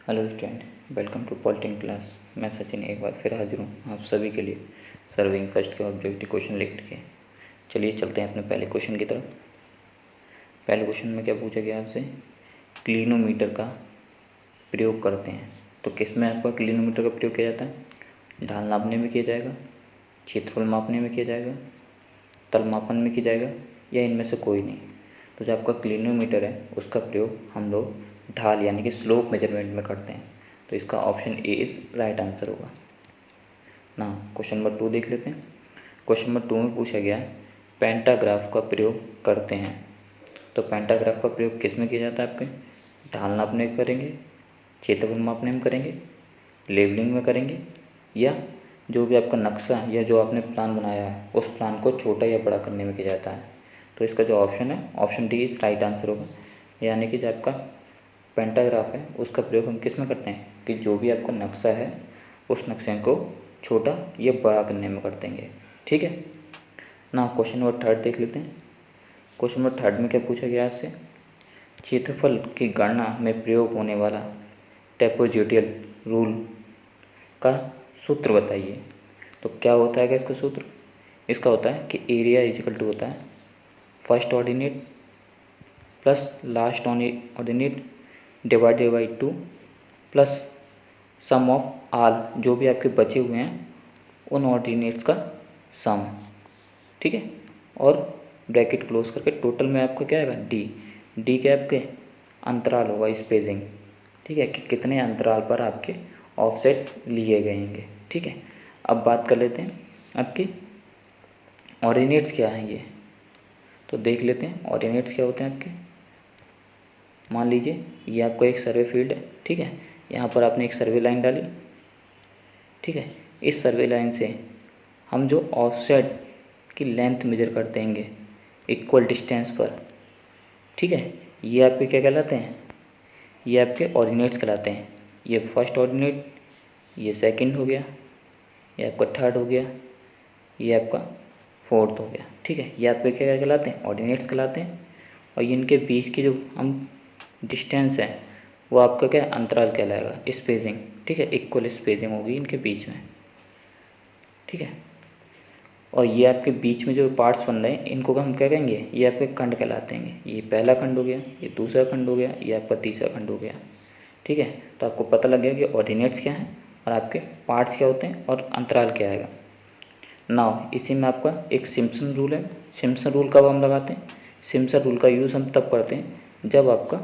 Hello student, welcome to पॉलिटिंग class. मैं सचिन एक बार फिर हाजिर हूँ आप सभी के लिए सर्विंग फर्स्ट के ऑब्जेक्टिव क्वेश्चन लेकर के। चलिए चलते हैं अपने पहले क्वेश्चन की तरफ। पहले क्वेश्चन में क्या पूछा गया आपसे, क्लिनोमीटर का प्रयोग करते हैं। तो किस में आपका क्लिनोमीटर का प्रयोग किया जाता है? ढाल नापने में किया जाएगा, क्षेत्रफल मापने में किया जाएगा, तल मापन में किया जाएगा, या इनमें से कोई नहीं। तो जो आपका क्लिनोमीटर है उसका प्रयोग हम लोग ढाल यानी कि स्लोप मेजरमेंट में करते हैं। तो इसका ऑप्शन ए इस राइट आंसर होगा ना। क्वेश्चन नंबर 2 देख लेते हैं। क्वेश्चन नंबर 2 में पूछा गया है पेंटाग्राफ का प्रयोग करते हैं। तो पेंटाग्राफ का प्रयोग किस में किया जाता है? आपके ढाल नापने में करेंगे, क्षेत्रफल मापने में करेंगे, लेवलिंग में करेंगे, या जो भी आपका नक्शा या जो आपने प्लान बनाया है उस प्लान को छोटा या बड़ा करने में किया जाता है। तो इसका जो ऑप्शन है ऑप्शन डी इस राइट आंसर होगा। यानी कि जो आपका पेंटाग्राफ है उसका प्रयोग हम किस में करते हैं कि जो भी आपका नक्शा है उस नक्शे को छोटा या बड़ा करने में कर देंगे। ठीक है ना। क्वेश्चन नंबर 3 देख लेते हैं। क्वेश्चन नंबर 3 में क्या पूछा गया आपसे, क्षेत्रफल की गणना में प्रयोग होने वाला ट्रेपेजोइडल रूल का सूत्र बताइए। तो क्या होता है इसका सूत्र? इसका होता है कि एरिया इजिकल टू होता है first ordinate plus last ordinate divided by 2 plus sum of all, जो भी आपके बचे हुए हैं उन ऑर्डिनेट्स का सम। ठीक है, और ब्रैकेट क्लोज करके टोटल में आपका क्या आएगा डी। डी के आपके अंतराल होगा, स्पेसिंग। ठीक है, कि कितने अंतराल पर आपके ऑफसेट लिए गए हैं। ठीक है, अब बात कर लेते हैं आपके ऑर्डिनेट्स क्या हैं ये। तो देख लेते हैं ऑर्डिनेट्स क्या होते हैं आपके। मान लीजिए ये आपको एक सर्वे फील्ड है। ठीक है, यहाँ पर आपने एक सर्वे लाइन डाली। ठीक है, इस सर्वे लाइन से हम जो ऑफसेट की लेंथ मेजर करते हैं इक्वल डिस्टेंस पर। ठीक है, ये आपके क्या कहलाते हैं? ये आपके ऑर्डिनेट्स कहलाते हैं। ये फर्स्ट ऑर्डिनेट, ये सेकंड हो गया, ये आपका थर्ड हो गया, ये आपका फोर्थ हो गया। ठीक है, ये आपके क्या कहलाते हैं? ऑर्डिनेट्स कहलाते हैं। और इनके बीच की जो हम डिस्टेंस है वो आपका क्या अंतराल कहलाएगा, स्पेसिंग। ठीक है, इक्वल स्पेसिंग होगी इनके बीच में। ठीक है, और ये आपके बीच में जो पार्ट्स बन रहे हैं इनको हम क्या कहेंगे? ये आपके खंड कहलाते हैं। ये पहला खंड हो गया, ये दूसरा खंड हो गया, ये आपका तीसरा खंड हो गया। ठीक है, तो आपको पता लग गया कि ऑर्डिनेट्स क्या हैं और आपके पार्ट्स क्या होते हैं और अंतराल क्या आएगा। नाउ इसी में आपका एक सिम्पसन रूल है। सिम्पसन रूल कब हम लगाते हैं? सिम्पसन रूल का यूज़ हम तब करते हैं जब आपका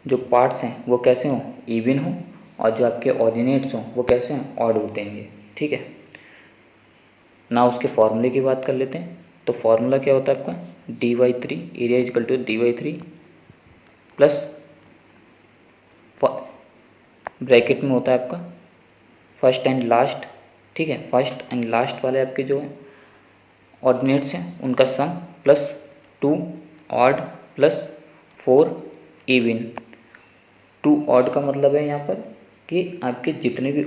जो पार्ट्स हैं वो कैसे हों, इवन हों, और जो आपके ऑर्डिनेट्स हों वो कैसे हैं, ऑड होते हैं। ठीक है ना, उसके फॉर्मूले की बात कर लेते हैं। तो फॉर्मूला क्या होता है आपका, dy/3 area is equal to dy/3 plus bracket में होता है आपका फर्स्ट एंड लास्ट। ठीक है, फर्स्ट एंड लास्ट वाले आपके जो हैं ऑर्डिनेट्स हैं उनका sum plus 2 odd plus 4 even. 2 odd का मतलब है यहाँ पर कि आपके जितने भी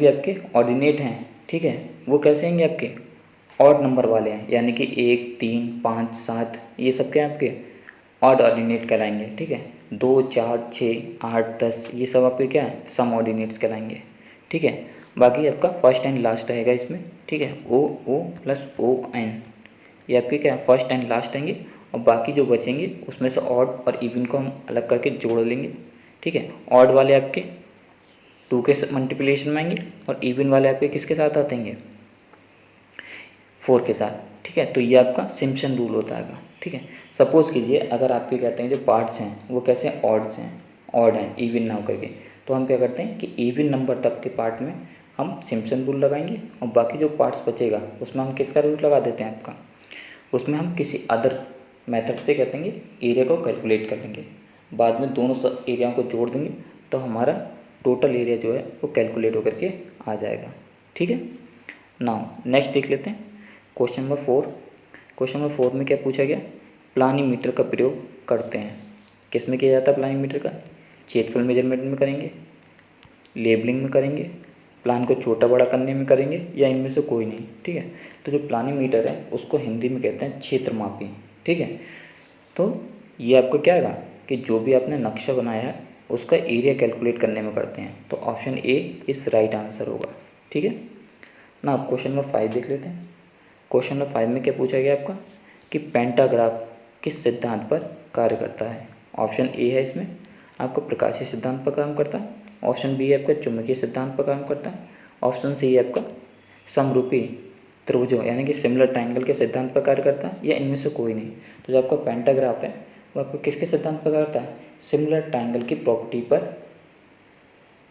आपके ऑर्डिनेट हैं, ठीक है, वो कैसे होंगे आपके ऑड नंबर वाले हैं। यानी कि 1 3 5 7 ये सब क्या आपके ऑड ऑर्डिनेट कहलाएंगे। ठीक है, 2 4 6 8 10 ये सब आपके क्या है, सम ऑर्डिनेट्स कहलाएंगे। ठीक है, बाकी आपका फर्स्ट एंड लास्ट रहेगा इसमें। ठीक है, ओ प्लस ओ एन ये आपके क्या फर्स्ट एंड लास्ट रहेंगे। और बाकी जो बचेंगे उसमें से ऑड और इवन को हम अलग करके जोड़ लेंगे। ठीक है, ऑड वाले आपके 2 के मल्टीप्लिकेशन में आएंगे और इवन वाले आपके किसके साथ आते हैं, 4 के साथ। ठीक है, तो ये आपका सिम्पसन रूल होता है। ठीक है, सपोज़ कीजिए अगर आपके कहते हैं जो पार्ट्स हैं वो कैसे ऑड्स हैं, ऑड हैं, इवन ना होकर के, तो हम क्या करते हैं कि इवन नंबर तक के पार्ट में हम सिम्पसन रूल लगाएंगे और बाकी जो पार्ट्स बचेगा उसमें हम किसका रूल लगा देते हैं आपका, उसमें हम किसी अदर मेथड से कहते हैं एरिया को कैलकुलेट कर लेंगे। बाद में दोनों एरियाओं को जोड़ देंगे तो हमारा टोटल एरिया जो है वो कैलकुलेट होकर के आ जाएगा। ठीक है, नाउ नेक्स्ट देख लेते हैं क्वेश्चन नंबर 4। क्वेश्चन नंबर 4 में क्या पूछा गया, प्लानीमीटर का प्रयोग करते हैं। किस में किया जाता है प्लानीमीटर का? क्षेत्रफल मेजरमेंट में करेंगे, लेबलिंग में करेंगे, प्लान को छोटा बड़ा करने में करेंगे, या इनमें से कोई नहीं। ठीक है, तो जो प्लानीमीटर है उसको हिंदी में कहते हैं क्षेत्रमापी। ठीक है, तो ये आपको क्या आएगा कि जो भी आपने नक्शा बनाया है उसका एरिया कैलकुलेट करने में करते हैं, तो ऑप्शन ए इस राइट आंसर होगा। ठीक है ना। आप क्वेश्चन नंबर 5 देख लेते हैं। क्वेश्चन नंबर 5 में क्या पूछा गया आपका कि पेंटाग्राफ किस सिद्धांत पर कार्य करता है। ऑप्शन ए है इसमें आपको प्रकाशीय सिद्धांत पर काम करता है, ऑप्शन बी है आपका चुंबकीय सिद्धांत पर काम करता है, ऑप्शन सी है आपका समरूपी त्रिभुजों यानी कि सिमिलर ट्रायंगल के सिद्धांत पर कार्य करता है, या इनमें से कोई नहीं। तो जो आपका पेंटाग्राफ है वो आपको किसके सिद्धांत पर कार्य करता है, सिमिलर ट्रायंगल की प्रॉपर्टी पर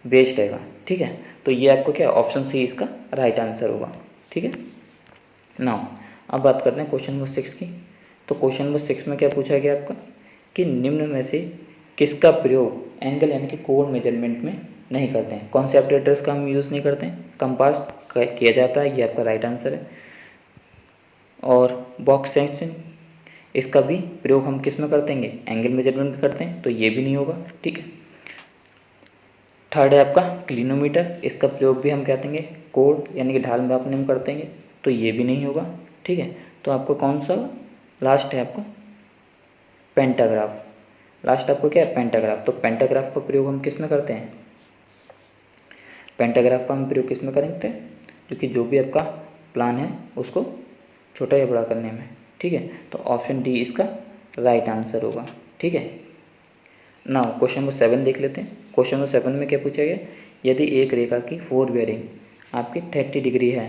बेस्ड रहेगा। ठीक है, तो ये आपको क्या ऑप्शन सी इसका राइट आंसर होगा। ठीक है नाउ अब बात करते हैं क्वेश्चन नंबर 6 की। तो क्वेश्चन नंबर 6 में क्या पूछा गया आपका कि निम्न में से किसका प्रयोग एंगल यानी कि कोण मेजरमेंट में नहीं करते हैं। कौन से ऑपरेटर्स का हम यूज़ नहीं करते हैं, कंपास किया जाता है, ये आपका राइट आंसर है। और बॉक्स सेक्शन इसका भी प्रयोग हम किस में करते हैं, एंगल मेजरमेंट में करते हैं, तो ये भी नहीं होगा। ठीक है, थर्ड है आपका क्लिनोमीटर, इसका प्रयोग भी हम कहते हैं कोण यानी कि ढाल मापने में करते हैं, तो ये भी नहीं होगा। ठीक है, तो आपको कौन सा लास्ट है आपका पेंटाग्राफ। लास्ट आपको क्या है पेंटाग्राफ। तो पेंटाग्राफ का प्रयोग हम किस में करते हैं, पेंटाग्राफ का हम प्रयोग किस में करेंगे, क्योंकि जो भी आपका प्लान है उसको छोटा या बड़ा करने में। ठीक है, तो ऑप्शन डी इसका राइट आंसर होगा। ठीक है नाउ क्वेश्चन नंबर 7 देख लेते हैं। क्वेश्चन नंबर 7 में क्या पूछा गया, यदि एक रेखा की फोर बेयरिंग आपकी 30 डिग्री है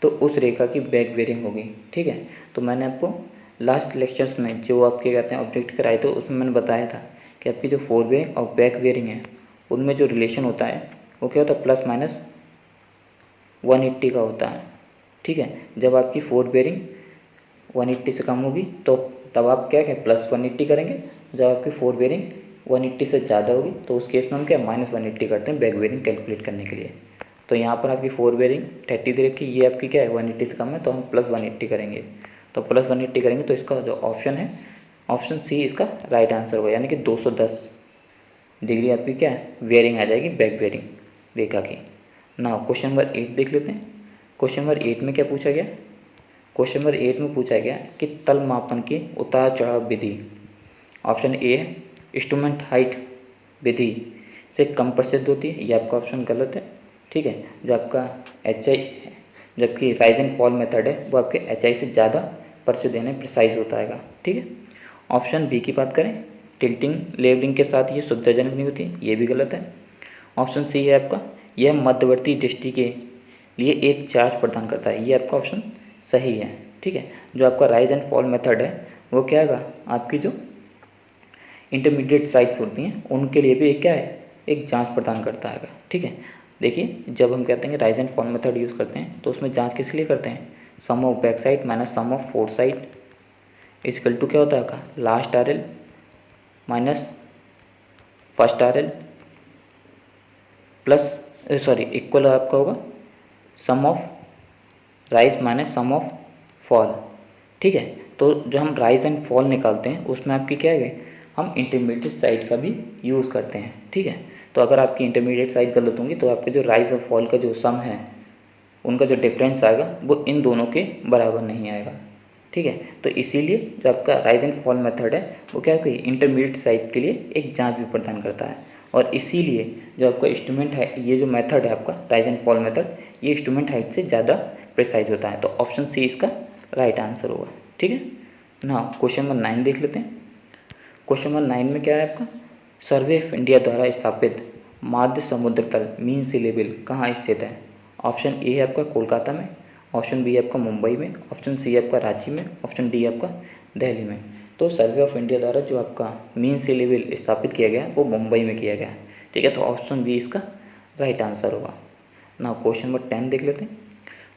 तो उस रेखा की बैक बेयरिंग होगी। ठीक है, तो मैंने आपको लास्ट लेक्चर्स में जो आपके कहते हैं ऑब्जेक्ट कराए थे उसमें मैंने बताया था कि आपकी जो फोर बेयरिंग और बैक बेयरिंग है उनमें जो रिलेशन होता है वो क्या होता है प्लस माइनस 180 का होता है। ठीक है, जब आपकी फोर बेयरिंग 180 से कम होगी तो तब आप क्या प्लस 180 करेंगे, जब आपकी फोर बेयरिंग 180 से ज़्यादा होगी तो उस केस में हम क्या माइनस 180 करते हैं बैक बेयरिंग कैलकुलेट करने के लिए। तो यहाँ पर आपकी फोर बेयरिंग 30 दे रखी, ये आपकी क्या है 180 से कम है, तो हम प्लस 180 करेंगे। तो प्लस 180 करेंगे तो इसका जो ऑप्शन है ऑप्शन सी इसका राइट आंसर होगा, यानी कि 210 डिग्री आपकी क्या है बेयरिंग आ जाएगी बैक बेयरिंग रेखा की। ना क्वेश्चन नंबर 8 देख लेते हैं। क्वेश्चन नंबर 8 में क्या पूछा गया, क्वेश्चन नंबर 8 में पूछा गया कि तल मापन की उतार चढ़ाव विधि। ऑप्शन ए है इंस्ट्रूमेंट हाइट विधि से कम प्रसिद्ध होती है, ये आपका ऑप्शन गलत है। ठीक है, जो आपका HI जबकि राइज एंड फॉल मेथड है वो आपके HI से ज़्यादा प्रसिद्ध यानी प्रिसाइज होता है। ठीक है, ऑप्शन बी की बात करें टिल्टिंग लेवलिंग के साथ ये सुविधाजनक नहीं होती, ये भी गलत है। ऑप्शन सी है आपका यह मध्यवर्ती दृष्टि के लिए एक चार्ज प्रदान करता है, ये आपका ऑप्शन सही है। ठीक है, जो आपका राइज एंड फॉल मेथड है वो क्या होगा आपकी जो इंटरमीडिएट साइट्स होती हैं उनके लिए भी एक क्या है एक जांच प्रदान करता है। ठीक है, देखिए जब हम कहते हैं rise and fall method use करते हैं तो उसमें जांच किस लिए करते हैं, sum of back side minus sum of fore side equal to क्या होता है last RL minus first RL plus sorry equal आपका होगा sum of rise minus sum of fall. ठीक है, तो जो हम राइज एंड फॉल निकालते हैं उसमें आपकी क्या है हम इंटरमीडिएट साइड का भी यूज़ करते हैं। ठीक है, तो अगर आपकी इंटरमीडिएट साइड गलत होंगी तो आपके जो राइज और फॉल का जो सम है उनका जो डिफरेंस आएगा वो इन दोनों के बराबर नहीं आएगा। ठीक है, तो इसीलिए जो आपका राइज एंड फॉल मेथड है वो क्या है कि इंटरमीडिएट साइड के लिए एक जांच भी प्रदान करता है, और इसीलिए जो आपका इंस्ट्रूमेंट है ये जो मेथड है आपका राइज एंड फॉल मेथड ये इंस्ट्रूमेंट हाइट से ज़्यादा प्रिसाइज होता है, तो ऑप्शन सी इसका राइट आंसर होगा। ठीक है ना, क्वेश्चन नंबर 9 देख लेते हैं। क्वेश्चन नंबर 9 में क्या है आपका सर्वे ऑफ इंडिया द्वारा स्थापित माध्य समुद्र तल मीन सी लेवल कहाँ स्थित है। ऑप्शन ए है आपका कोलकाता में, ऑप्शन बी है आपका मुंबई में, ऑप्शन सी है आपका रांची में, ऑप्शन डी है आपका दिल्ली में। तो सर्वे ऑफ इंडिया द्वारा जो आपका मीन सी लेवल स्थापित किया गया वो मुंबई में किया गया। ठीक है, तो ऑप्शन बी इसका राइट आंसर होगा। ना क्वेश्चन नंबर 10 देख लेते हैं।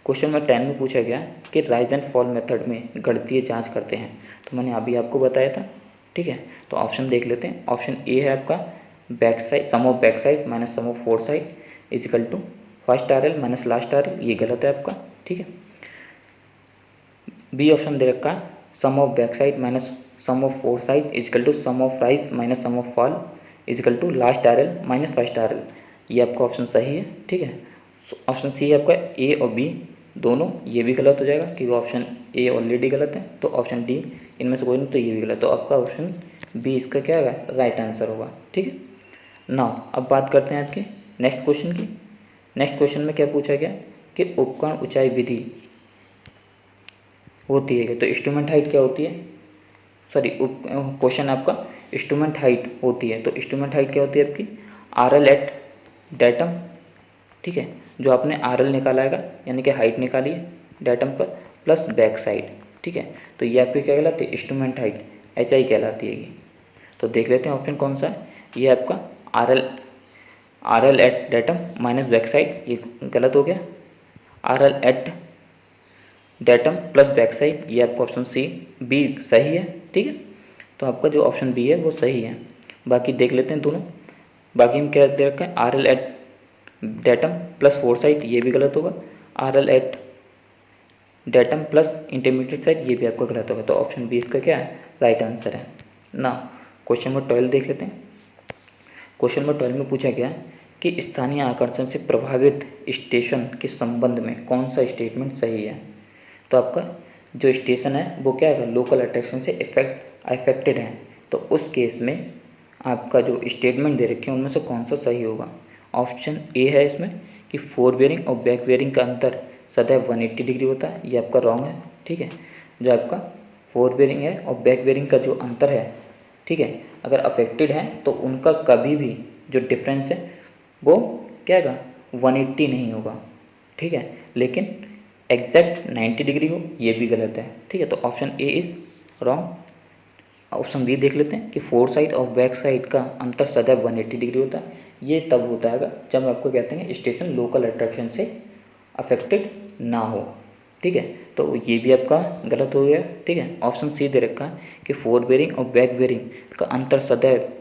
क्वेश्चन नंबर 10 में पूछा गया कि राइज एंड फॉल मेथड में गणितीय जांच करते हैं, तो मैंने अभी आपको बताया था। ठीक है, तो ऑप्शन देख लेते हैं। ऑप्शन ए है आपका back side sum of back side minus sum of fore side is equal to first RL minus last RL, ये गलत है आपका। ठीक है, बी ऑप्शन दे रखा है sum of back side minus sum of fore side is equal to sum of rise minus sum of fall equal to last RL minus first RL, ये आपका ऑप्शन सही है। ठीक है, ऑप्शन सी है आपका ए और बी दोनों ये भी गलत हो जाएगा क्योंकि ऑप्शन ए ऑलरेडी गलत है, तो ऑप्शन डी इनमें से कोई नहीं, तो ये भी गलत, तो आपका ऑप्शन बी इसका क्या होगा, राइट आंसर होगा। ठीक है। नाउ अब बात करते हैं आपके नेक्स्ट क्वेश्चन की। नेक्स्ट क्वेश्चन में क्या पूछा गया कि उपकरण ऊंचाई विधि होती है, तो इंस्ट्रूमेंट हाइट क्या होती है, सॉरी क्वेश्चन आपका इंस्ट्रूमेंट हाइट होती है। तो इंस्ट्रूमेंट हाइट क्या होती है आपकी, आर एल एट डेटम। ठीक है, जो आपने आर एल निकाला है यानी कि हाइट निकाली है डेटम पर प्लस बैक साइड। ठीक है, तो ये आपकी क्या कहलाती है, इंस्ट्रूमेंट हाइट एच आई कहलाती है। तो देख लेते हैं ऑप्शन कौन सा है। ये आपका R L at datum minus back side, ये गलत हो गया। R L at datum plus back side, ये आपका ऑप्शन सी बी सही है। ठीक है, तो आपका जो ऑप्शन बी है वो सही है। बाकी देख लेते हैं दोनों। बाकी हम क्या दे रखा है, R L at datum plus fore side, ये भी गलत होगा। R L at datum plus intermediate side, ये भी आपका गलत होगा। तो ऑप्शन बी इसका क्या है, राइट आंसर है ना। क्वेश्चन नंबर 12 देख लेते हैं। क्वेश्चन नंबर 12 में पूछा गया कि स्थानीय आकर्षण से प्रभावित स्टेशन के संबंध में कौन सा स्टेटमेंट सही है। तो आपका जो स्टेशन है वो क्या है, लोकल अट्रैक्शन से अफेक्टेड है। तो उस केस में आपका जो स्टेटमेंट दे रखे हैं उनमें से कौन सा सही होगा। ऑप्शन ए है इसमें कि फोर बेयरिंग और बैक बेयरिंग का अंतर सदैव 180 डिग्री होता है, ये आपका रॉन्ग है। ठीक है, जो आपका फोर बेयरिंग है और बैक बेयरिंग का जो अंतर है, ठीक है, अगर अफेक्टेड है तो उनका कभी भी जो डिफरेंस है वो क्या है, 180 नहीं होगा। ठीक है, लेकिन एग्जैक्ट 90 डिग्री हो, ये भी गलत है। ठीक है, तो option A is wrong. Option B देख लेते हैं कि फोर साइड और बैक साइड का अंतर सदैव 180 डिग्री होता है। ये तब होता है जब आपको कहते हैं स्टेशन लोकल अट्रैक्शन से अफेक्टेड ना हो। ठीक है, तो ये भी आपका गलत हो गया। ठीक है, ऑप्शन सी दे रखा है कि फोर बेयरिंग और बैक बेयरिंग का अंतर सदैव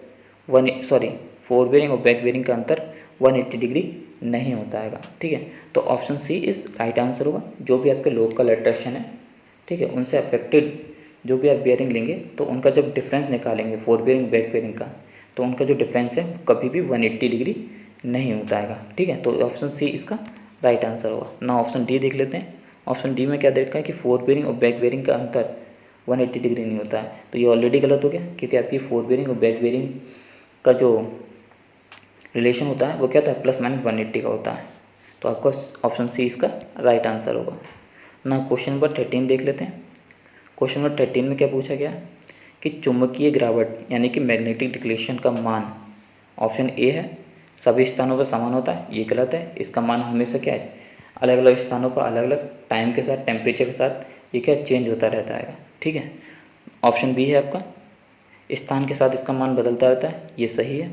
फोर बेयरिंग और बैक बेयरिंग का अंतर 180 डिग्री नहीं होता है। ठीक है, तो ऑप्शन सी इस राइट आंसर होगा। जो भी आपके लोकल अट्रैक्शन है, ठीक है, उनसे अफेक्टेड जो भी आप बेयरिंग लेंगे तो उनका जब डिफरेंस निकालेंगे फोर बेयरिंग बैक बेयरिंग का, तो उनका जो डिफरेंस है कभी भी 180 डिग्री नहीं होता है। ठीक है, तो ऑप्शन सी इसका राइट आंसर होगा ना। ऑप्शन डी देख लेते हैं। ऑप्शन डी में क्या देखा है कि फोर बेयरिंग और बैक बेयरिंग का अंतर 180 डिग्री नहीं होता है। तो ये ऑलरेडी गलत हो गया, क्योंकि आपकी फोर बेयरिंग और बैक बेयरिंग का जो रिलेशन होता है वो क्या होता है, प्लस माइनस 180 का होता है। तो आपका ऑप्शन सी इसका राइट आंसर होगा ना। क्वेश्चन नंबर 13 देख लेते हैं। क्वेश्चन नंबर 13 में क्या पूछा गया कि चुंबकीय गिरावट यानी कि मैग्नेटिक डिक्लेशन का मान, ऑप्शन ए है सभी स्थानों पर समान होता है, ये गलत है। इसका मान हमेशा क्या है, अलग अलग स्थानों पर अलग अलग टाइम के साथ टेम्परेचर के साथ ये क्या चेंज होता रहता है। ठीक है, ऑप्शन बी है आपका स्थान के साथ इसका मान बदलता रहता है, ये सही है।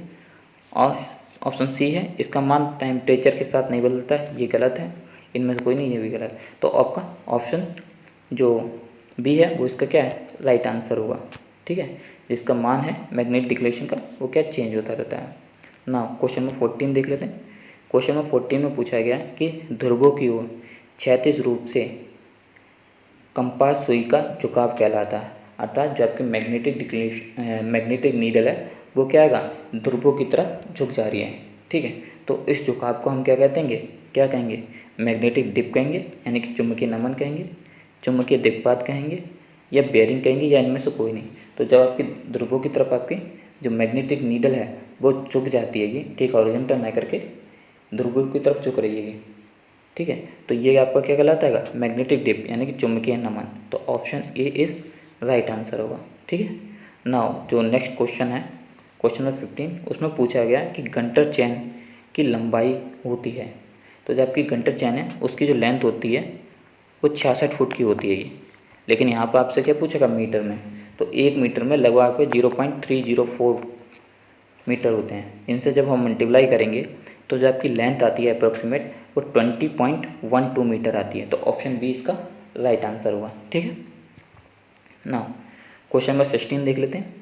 और ऑप्शन सी है इसका मान टेम्परेचर के साथ नहीं बदलता है, ये गलत है। इनमें से कोई नहीं, ये भी गलत है। तो आपका ऑप्शन जो बी है वो इसका क्या है, राइट आंसर होगा। ठीक है, जिसका मान है मैग्नेटिक डिक्लेशन का वो क्या चेंज होता रहता है ना। क्वेश्चन नंबर 14 देख लेते हैं। क्वेश्चन नंबर 14 में पूछा गया कि ध्रुवों की ओर क्षैतिज रूप से कंपास सुई का झुकाव कहलाता है। अर्थात जो आपकी मैग्नेटिक नीडल है वो क्या आएगा, ध्रुवों की तरफ झुक जा रही है। ठीक है, तो इस झुकाव को हम क्या कहेंगे, मैग्नेटिक डिप कहेंगे, यानी कि चुंबकीय नमन कहेंगे, चुंबकीय दिक्पात कहेंगे, या बेयरिंग कहेंगे, या इनमें से कोई नहीं। तो जब आपकी ध्रुवों की तरफ आपकी जो मैग्नेटिक नीडल है वो झुक जाती है, ठीक हॉरिजॉन्टल ना करके ध्रुवों की तरफ झुक रही है। ठीक है, तो ये आपका क्या कहलाता है, मैग्नेटिक डिप यानी कि चुंबकीय नमन। तो option A is right answer होगा। ठीक है, नाउ जो नेक्स्ट क्वेश्चन है, क्वेश्चन नंबर 15, उसमें पूछा गया कि गंटर चैन की लंबाई होती है। तो जो आपकी गंटर चैन है उसकी जो लेंथ होती है वो 66 फुट की होती है ये। लेकिन यहाँ पर आपसे क्या पूछेगा, मीटर में। तो 1 मीटर में लगभग आपके 0.304 मीटर होते हैं। इनसे जब हम मल्टीप्लाई करेंगे तो जो आपकी लेंथ आती है अप्रोक्सीमेट वो 20.12 मीटर आती है। तो ऑप्शन बी इसका राइट आंसर होगा। ठीक है ना। क्वेश्चन नंबर 16 देख लेते हैं।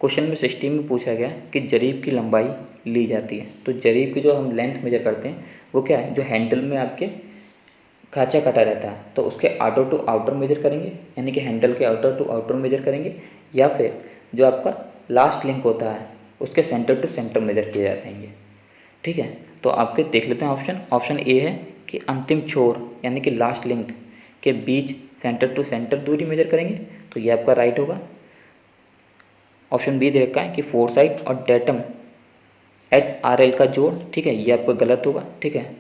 क्वेश्चन नंबर 16 में पूछा गया कि जरीब की लंबाई ली जाती है। तो जरीब की जो हम लेंथ मेजर करते हैं वो क्या है, जो हैंडल में आपके खाँचा काटा रहता है तो उसके आउटर टू आउटर मेजर करेंगे, यानी कि हैंडल के आउटर टू आउटर मेजर करेंगे, या फिर जो आपका लास्ट लिंक होता है उसके सेंटर टू सेंटर मेजर किए जाते हैं ये। ठीक है, तो आपके देख लेते हैं ऑप्शन ए है कि अंतिम छोर यानी कि लास्ट लिंक के बीच सेंटर टू सेंटर दूरी मेजर करेंगे, तो ये आपका राइट होगा। ऑप्शन बी दे रखा है कि फोरसाइट और डेटम एट आर एल का जोड़, ठीक है, ये आपका गलत होगा, ठीक है।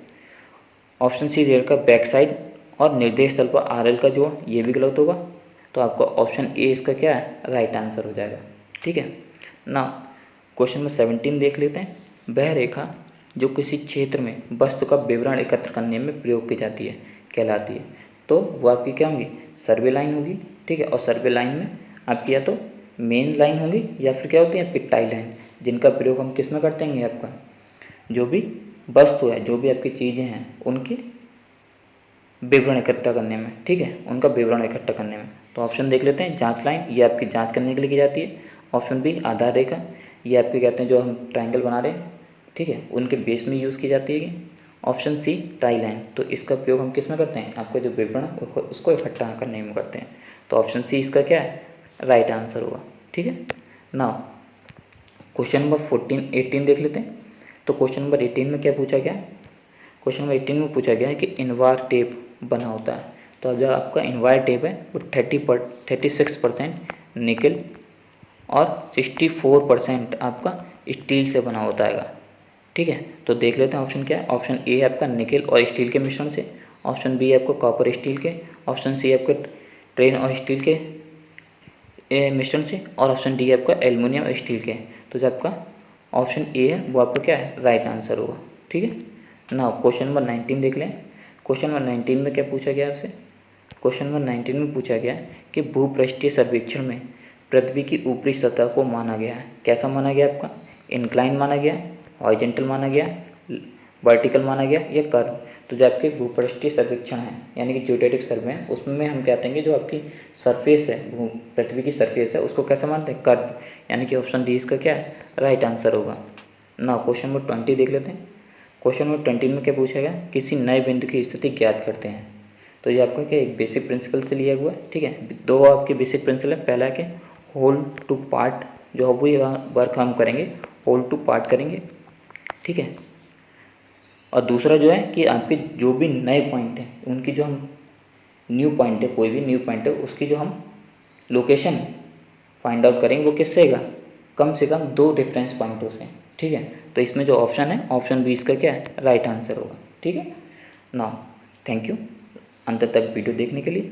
ऑप्शन सी दे रखा है बैक साइड और निर्देश तल पर आर एल का जोड़, ये भी गलत होगा। तो आपका ऑप्शन ए इसका क्या है, राइट आंसर हो जाएगा, ठीक है ना। क्वेश्चन नंबर 17 देख लेते हैं। वह रेखा जो किसी क्षेत्र में वस्तु का विवरण एकत्र करने में प्रयोग की जाती है कहलाती है। तो वो आपकी क्या होगी, सर्वे लाइन होगी, ठीक है। और सर्वे लाइन में आपकी या तो मेन लाइन होगी या फिर क्या होती है आपकी टाई लाइन, जिनका प्रयोग हम किस में करते हैं, आपका जो भी वस्तु है, जो भी आपकी चीज़ें हैं, उनके विवरण इकट्ठा करने में, ठीक है, उनका विवरण इकट्ठा करने में। तो ऑप्शन देख लेते हैं, जांच लाइन, ये आपकी जांच करने के लिए की जाती है। ऑप्शन बी आधार रेखा, ये आपके कहते हैं जो हम ट्रायंगल बना रहे हैं, ठीक है, उनके बेस में यूज़ की जाती है। ऑप्शन सी टाई लाइन, तो इसका प्रयोग हम किस में करते हैं, आपका जो विवरण है उसको इकट्ठा करने में करते हैं। तो ऑप्शन सी इसका क्या है, राइट आंसर होगा, ठीक है ना। क्वेश्चन नंबर 18 देख लेते हैं। तो क्वेश्चन नंबर 18 में क्या पूछा गया है, क्वेश्चन नंबर 18 में पूछा गया है कि इनवार टेप बना होता है। तो जो आपका इनवार टेप है वो 36% निकल और 64% आपका स्टील से बना होता है, ठीक है। तो देख लेते हैं ऑप्शन क्या है। ऑप्शन ए आपका निकल और स्टील के मिश्रण से, ऑप्शन बी आपको कॉपर स्टील के, ऑप्शन सी आपका ट्रेन और स्टील के मिश्रण से, और ऑप्शन डी आपका एल्युमिनियम और स्टील के। तो जो आपका ऑप्शन ए है वो आपका क्या है, राइट आंसर होगा, ठीक है ना। क्वेश्चन नंबर 19 देख लें। क्वेश्चन नंबर 19 में क्या पूछा गया आपसे, क्वेश्चन नंबर 19 में पूछा गया कि भूपृष्ठीय सर्वेक्षण में पृथ्वी की ऊपरी सतह को माना गया है, कैसा माना गया आपका, इंक्लाइन माना गया, हॉरिजॉन्टल माना गया, वर्टिकल माना गया या कर्व। तो जो आपके भूपृष्ठीय सर्वेक्षण है यानी कि जियोडेटिक सर्वे है, उसमें हम कहते हैं कि जो आपकी सरफेस है, पृथ्वी की सरफेस है, उसको कैसा मानते हैं, कर्व, यानी कि ऑप्शन डी इसका क्या है, राइट आंसर होगा ना। क्वेश्चन नंबर 20 देख लेते हैं। क्वेश्चन नंबर 20 में क्या पूछा गया, किसी नए बिंदु की स्थिति ज्ञात करते हैं। तो ये आपका क्या एक बेसिक प्रिंसिपल से लिया हुआ है, ठीक है। दो आपके बेसिक प्रिंसिपल है, पहला कि होल टू पार्ट, जो अब वही वर्क हम करेंगे होल टू पार्ट करेंगे, ठीक है। और दूसरा जो है कि आपके जो भी नए पॉइंट हैं उनकी जो हम न्यू पॉइंट है, कोई भी न्यू पॉइंट है उसकी जो हम लोकेशन फाइंड आउट करेंगे वो किससे होगा, कम से कम 2 रेफरेंस पॉइंटों से, ठीक है। तो इसमें जो ऑप्शन है ऑप्शन बी इसका क्या है, राइट आंसर होगा, ठीक है ना। थैंक यू अंत तक वीडियो देखने के लिए।